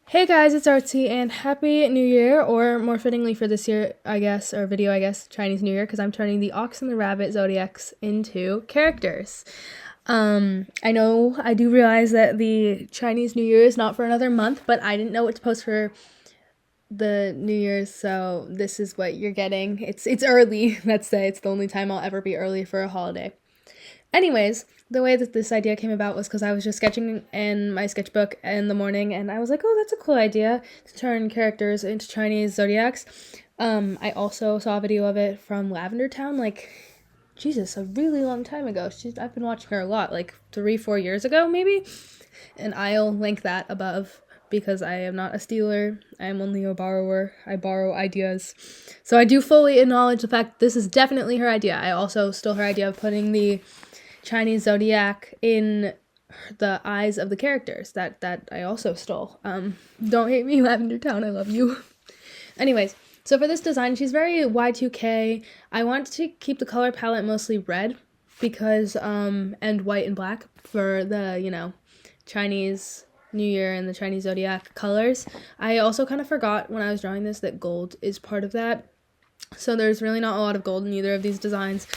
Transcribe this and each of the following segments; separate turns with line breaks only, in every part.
Hey guys, it's Artsy and Happy New Year, or more fittingly for this year, I guess, or video, I guess, Chinese New Year, because I'm turning the ox and the rabbit Zodiacs into characters. I know I do realize that the Chinese New Year is not for another month, but I didn't know what to post for the New Year's, so this is what you're getting. It's early, let's say. It's the only time I'll ever be early for a holiday. Anyways, the way that this idea came about was because I was just sketching in my sketchbook in the morning, and I was like, oh, that's a cool idea to turn characters into Chinese zodiacs. I also saw a video of it from Lavender Town, like, Jesus, a really long time ago. I've been watching her a lot, like 3-4 years ago, maybe. And I'll link that above because I am not a stealer. I am only a borrower. I borrow ideas. So I do fully acknowledge the fact that this is definitely her idea. I also stole her idea of putting the Chinese zodiac in the eyes of the characters that I also stole. Don't hate me, Lavender Town, I love you. Anyways, so for this design, she's very Y2K. I want to keep the color palette mostly red because, and white and black for the, Chinese New Year and the Chinese zodiac colors. I also kind of forgot when I was drawing this that gold is part of that. So there's really not a lot of gold in either of these designs.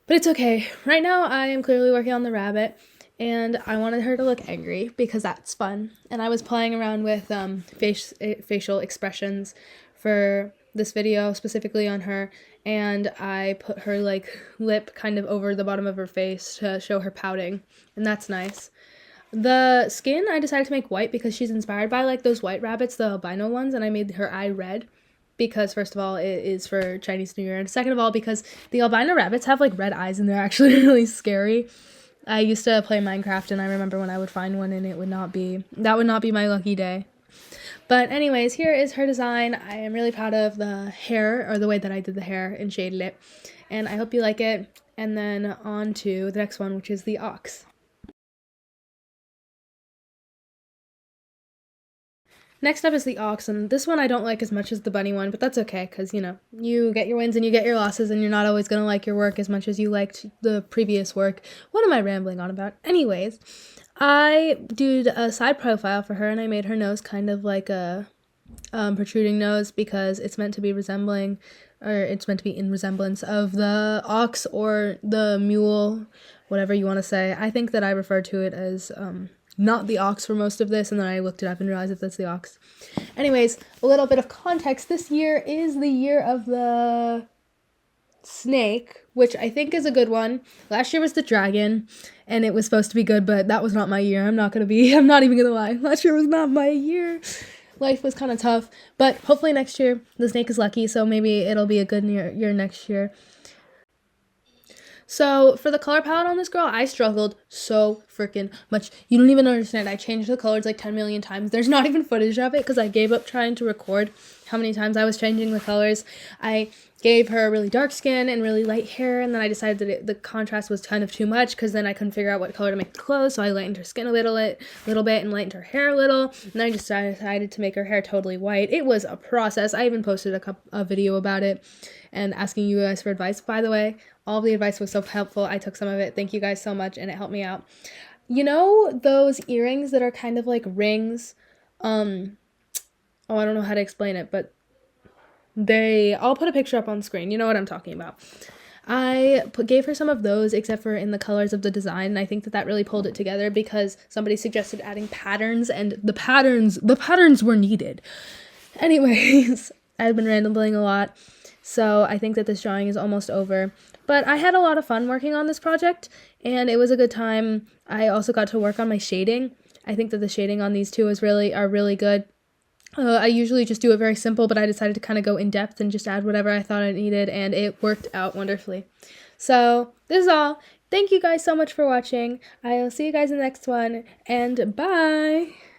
But it's okay. Right now, I am clearly working on the rabbit, and I wanted her to look angry because that's fun. And I was playing around with facial expressions for this video, specifically on her, and I put her, lip kind of over the bottom of her face to show her pouting, and that's nice. The skin, I decided to make white because she's inspired by, those white rabbits, the albino ones, and I made her eye red. Because, first of all, it is for Chinese New Year, and second of all, because the albino rabbits have, red eyes, and they're actually really scary. I used to play Minecraft, and I remember when I would find one, and that would not be my lucky day. But anyways, here is her design. I am really proud of the hair, or the way that I did the hair and shaded it, and I hope you like it. And then on to the next one, which is the ox. Next up is the ox, and this one I don't like as much as the bunny one, but that's okay, because, you get your wins and you get your losses, and you're not always going to like your work as much as you liked the previous work. What am I rambling on about? Anyways, I did a side profile for her, and I made her nose kind of like a protruding nose, because it's meant to be in resemblance of the ox or the mule, whatever you want to say. I think that I refer to it as, not the ox for most of this, and then I looked it up and realized that that's the ox. Anyways, a little bit of context. This year is the year of the snake, which I think is a good one. Last year was the dragon, and it was supposed to be good, but that was not my year. I'm not even gonna lie. Last year was not my year. Life was kind of tough, but hopefully next year the snake is lucky, so maybe it'll be a good year next year. So, for the color palette on this girl, I struggled so freaking much. You don't even understand. I changed the colors 10 million times. There's not even footage of it because I gave up trying to record how many times I was changing the colors. I gave her really dark skin and really light hair, and then I decided that the contrast was kind of too much because then I couldn't figure out what color to make the clothes, so I lightened her skin a little bit and lightened her hair a little, and then I just decided to make her hair totally white. It was a process. I even posted a video about it and asking you guys for advice. By the way, all of the advice was so helpful. I took some of it. Thank you guys so much, and it helped me out. You know those earrings that are kind of like rings? I don't know how to explain it, but I'll put a picture up on screen. You know what I'm talking about. I gave her some of those, except for in the colors of the design, and I think that really pulled it together because somebody suggested adding patterns, and the patterns were needed. Anyways, I've been rambling a lot, so I think that this drawing is almost over. But I had a lot of fun working on this project, and it was a good time. I also got to work on my shading. I think that the shading on these two are really good. I usually just do it very simple, but I decided to kind of go in depth and just add whatever I thought I needed, and it worked out wonderfully. So, this is all. Thank you guys so much for watching. I'll see you guys in the next one, and bye!